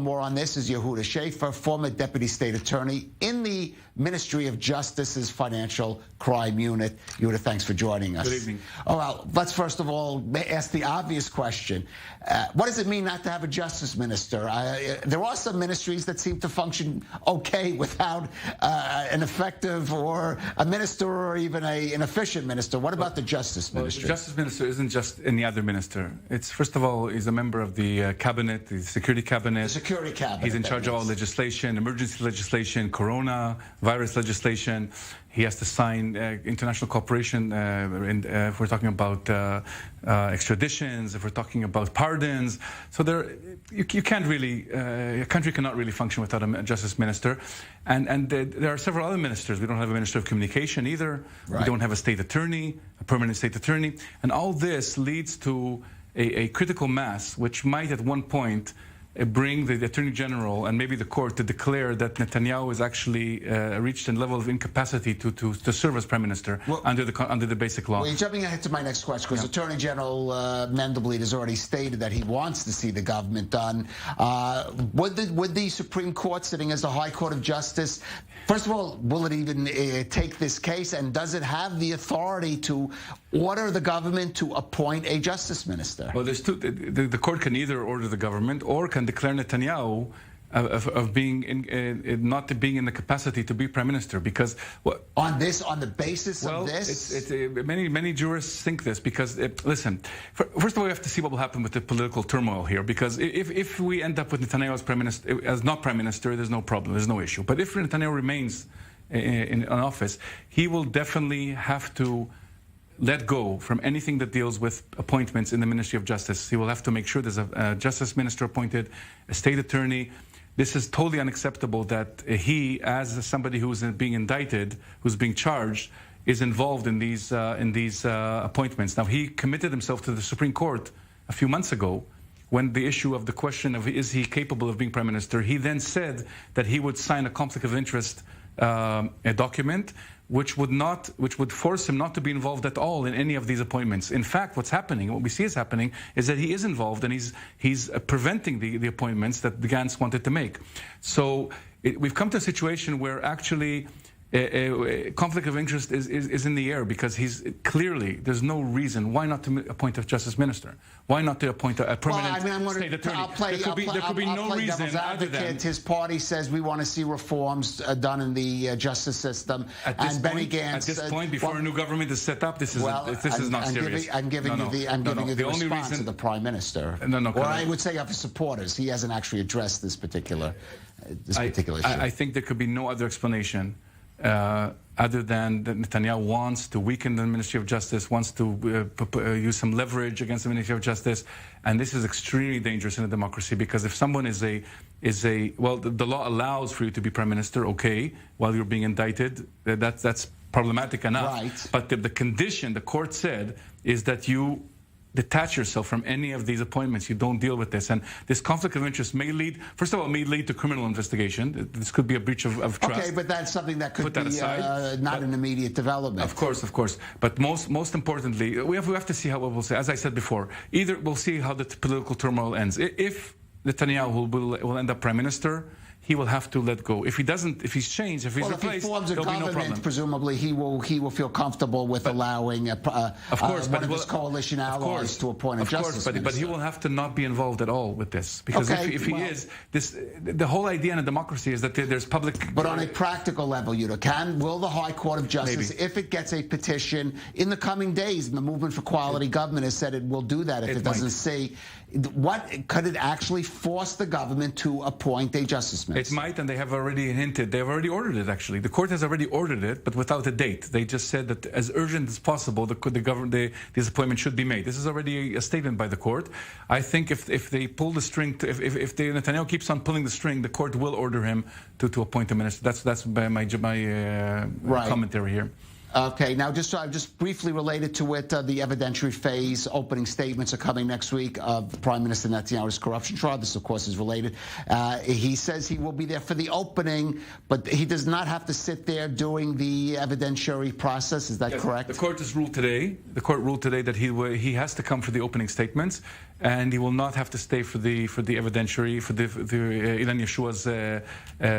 more on this is Yehuda Shaffer, former Deputy State Attorney in the Ministry of Justice's Financial Crime Unit. Yehuda, thanks for joining us. Good evening. Oh, well, let's first of all ask the obvious question. What does it mean not to have a justice minister? There are some ministries that seem to function okay without an effective or a minister or even an efficient minister. What about the justice ministry? The justice minister isn't just any other minister. It's, first of all, he's a member of the cabinet, the security cabinet. The security cabinet. He's in charge of all legislation, emergency legislation, coronavirus legislation. He has to sign international cooperation if we're talking about extraditions, if we're talking about pardons. So you can't really, a country cannot really function without a justice minister. And there are several other ministers. We don't have a minister of communication either. Right. We don't have a state attorney, a permanent state attorney. And all this leads to a critical mass, which might at one point bring the Attorney General and maybe the court to declare that Netanyahu has actually reached a level of incapacity to serve as Prime Minister under the basic law. Well, you're jumping ahead to my next question, because Attorney General Mendelblit has already stated that he wants to see the government done. Would the Supreme Court, sitting as the High Court of Justice, first of all, will it even take this case, and does it have the authority to order the government to appoint a justice minister? Well, there's two. The court can either order the government or can declare Netanyahu of being not being in the capacity to be prime minister, because on the basis of this, many jurists think this, because listen, first of all, we have to see what will happen with the political turmoil here, because if we end up with Netanyahu as prime minister, as not prime minister, there's no problem, there's no issue. But if Netanyahu remains in office, he will definitely have to let go from anything that deals with appointments in the Ministry of Justice. He will have to make sure there's a justice minister appointed, a state attorney. This is totally unacceptable that he, as somebody who's being indicted, who's being charged, is involved in these appointments. Now, he committed himself to the Supreme Court a few months ago when the issue of the question of is he capable of being prime minister. He then said that he would sign a conflict of interest a document which would force him not to be involved at all in any of these appointments. In fact, what we see is happening is that he is involved, and he's preventing the appointments that the Gantz wanted to make. So we've come to a situation where actually conflict of interest is in the air, because there's no reason why not to appoint a justice minister, why not to appoint a permanent state attorney. There could be no reason other than his party says we want to see reforms done in the justice system. At this point, before a new government is set up, this is not serious. I'm giving you the response of the Prime Minister. Or I would say of his supporters. He hasn't actually addressed this particular issue. I think there could be no other explanation other than that Netanyahu wants to weaken the Ministry of Justice, wants to use some leverage against the Ministry of Justice, and this is extremely dangerous in a democracy, because if someone the law allows for you to be prime minister, okay, while you're being indicted, that's problematic enough. Right. But the condition the court said is that you detach yourself from any of these appointments. You don't deal with this. And this conflict of interest may lead to criminal investigation. This could be a breach of trust. Okay, but that's something that could be not an immediate development. Of course. But most importantly, we have to see how we'll say. As I said before, either we'll see how the political turmoil ends. If Netanyahu will end up prime minister, he will have to let go. If he's changed, if he's replaced, if he forms a there'll be no government, problem. presumably he will feel comfortable with allowing one of his coalition allies to appoint a justice minister. But he will have to not be involved at all with this, because if he is, the whole idea in a democracy is that there's public. But on a practical level, will the High Court of Justice, if it gets a petition in the coming days, and the Movement for Quality Government has said it will do that if it doesn't see, could it actually force the government to appoint a justice minister? It might, and they have already hinted. They have already ordered it, actually. The court has already ordered it, but without a date. They just said that as urgent as possible, this appointment should be made. This is already a statement by the court. I think if they pull the string, if Netanyahu keeps on pulling the string, the court will order him to appoint a minister. That's my commentary here. Okay, now just briefly related to it, the evidentiary phase, opening statements are coming next week of Prime Minister Netanyahu's corruption trial. This, of course, is related. He says he will be there for the opening, but he does not have to sit there doing the evidentiary process. Is that correct? The court has ruled today. The court ruled today that he has to come for the opening statements, and he will not have to stay for the evidentiary, for the Yeshua's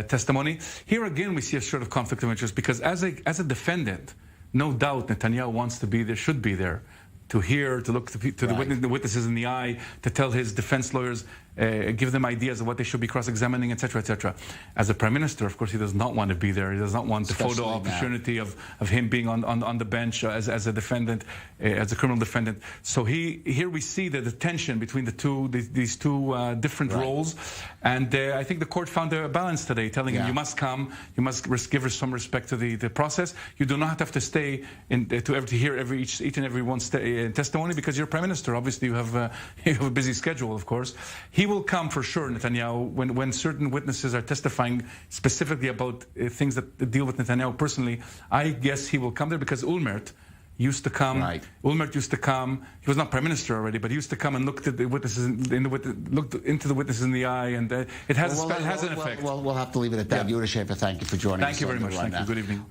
testimony. Here again, we see a sort of conflict of interest, because as a defendant, no doubt Netanyahu wants to be there, should be there, to hear, to look to the witnesses in the eye, to tell his defense lawyers, give them ideas of what they should be cross-examining, etc., etc. As a prime minister, of course, he does not want to be there. He does not want the photo opportunity of him being on the bench as a defendant, as a criminal defendant. So here we see the tension between these two different roles, and I think the court found a balance today, telling him, you must come, you must give some respect to the process. You do not have to stay to hear each and every one's testimony, because you're prime minister. Obviously, you have a busy schedule, of course. He will come for sure, Netanyahu, when certain witnesses are testifying specifically about things that deal with Netanyahu personally. I guess he will come there, because Ulmert used to come. Ulmert used to come. He was not prime minister already, but he used to come and looked at the witnesses, looked into the witnesses in the eye, and it has an effect. We'll have to leave it at that. Yehuda Shaffer, thank you for joining us. Thank you very much. Thank you. Good evening.